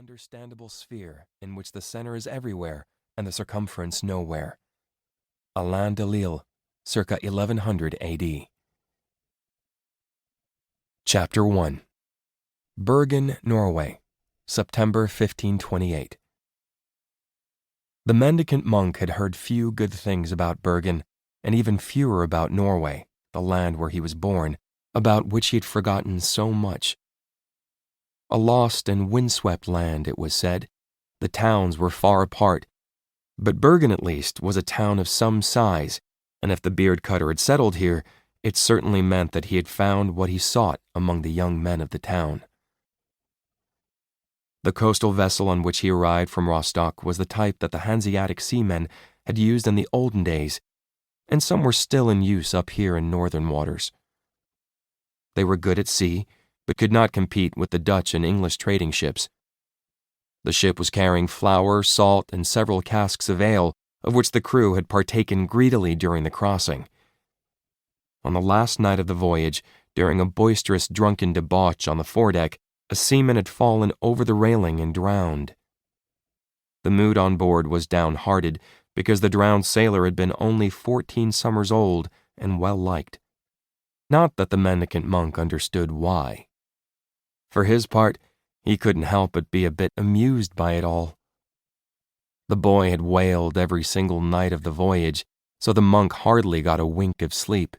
understandable sphere in which the center is everywhere and the circumference nowhere. Alain de Lille, circa 1100 AD. Chapter 1. Bergen, Norway, September 1528. The mendicant monk had heard few good things about Bergen, and even fewer about Norway, the land where he was born, about which he had forgotten so much. A lost and windswept land, it was said. The towns were far apart, but Bergen at least was a town of some size, and if the beard cutter had settled here, it certainly meant that he had found what he sought among the young men of the town. The coastal vessel on which he arrived from Rostock was the type that the Hanseatic seamen had used in the olden days, and some were still in use up here in northern waters. They were good at sea, but could not compete with the Dutch and English trading ships. The ship was carrying flour, salt, and several casks of ale, of which the crew had partaken greedily during the crossing. On the last night of the voyage, during a boisterous drunken debauch on the foredeck, a seaman had fallen over the railing and drowned. The mood on board was downhearted because the drowned sailor had been only 14 summers old and well-liked. Not that the mendicant monk understood why. For his part, he couldn't help but be a bit amused by it all. The boy had wailed every single night of the voyage, so the monk hardly got a wink of sleep.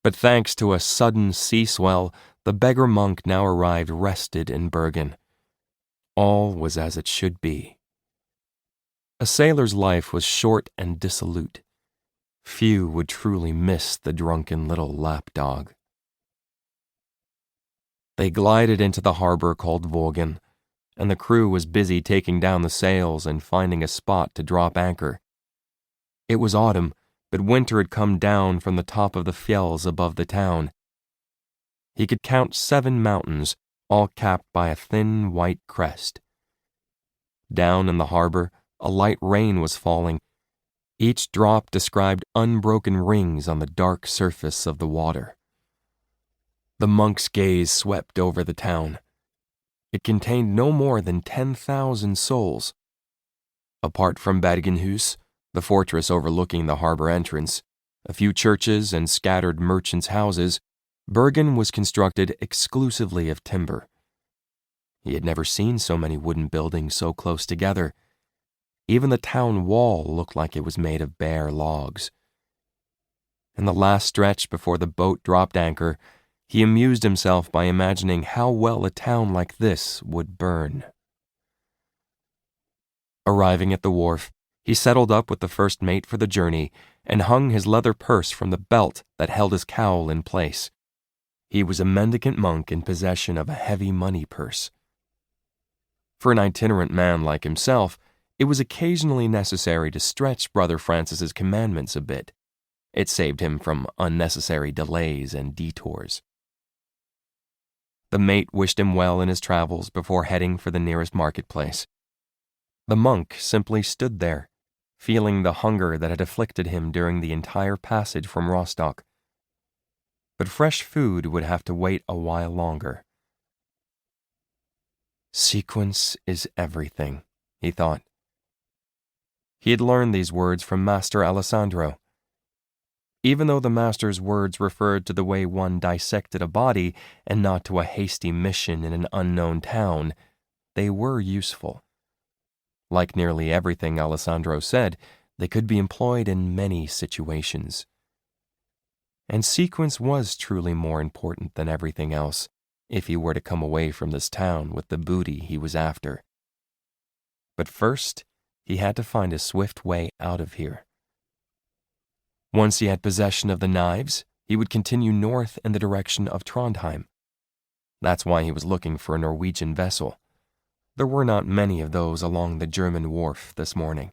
But thanks to a sudden sea swell, the beggar monk now arrived rested in Bergen. All was as it should be. A sailor's life was short and dissolute. Few would truly miss the drunken little lapdog. They glided into the harbor called Vågen, and the crew was busy taking down the sails and finding a spot to drop anchor. It was autumn, but winter had come down from the top of the fjells above the town. He could count 7 mountains, all capped by a thin white crest. Down in the harbor, a light rain was falling. Each drop described unbroken rings on the dark surface of the water. The monk's gaze swept over the town. It contained no more than 10,000 souls. Apart from Bergenhus, the fortress overlooking the harbor entrance, a few churches and scattered merchants' houses, Bergen was constructed exclusively of timber. He had never seen so many wooden buildings so close together. Even the town wall looked like it was made of bare logs. In the last stretch before the boat dropped anchor, he amused himself by imagining how well a town like this would burn. Arriving at the wharf, he settled up with the first mate for the journey and hung his leather purse from the belt that held his cowl in place. He was a mendicant monk in possession of a heavy money purse. For an itinerant man like himself, it was occasionally necessary to stretch Brother Francis's commandments a bit. It saved him from unnecessary delays and detours. The mate wished him well in his travels before heading for the nearest marketplace. The monk simply stood there, feeling the hunger that had afflicted him during the entire passage from Rostock. But fresh food would have to wait a while longer. Sequence is everything, he thought. He had learned these words from Master Alessandro. Even though the master's words referred to the way one dissected a body and not to a hasty mission in an unknown town, they were useful. Like nearly everything Alessandro said, they could be employed in many situations. And sequence was truly more important than everything else, if he were to come away from this town with the booty he was after. But first, he had to find a swift way out of here. Once he had possession of the knives, he would continue north in the direction of Trondheim. That's why he was looking for a Norwegian vessel. There were not many of those along the German wharf this morning.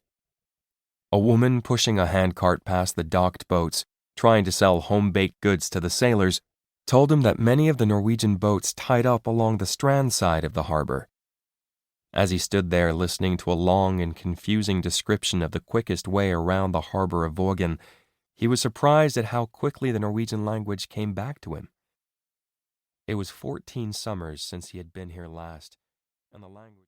A woman pushing a handcart past the docked boats, trying to sell home-baked goods to the sailors, told him that many of the Norwegian boats tied up along the strand side of the harbor. As he stood there listening to a long and confusing description of the quickest way around the harbor of Vågen, he was surprised at how quickly the Norwegian language came back to him. It was 14 summers since he had been here last, and the language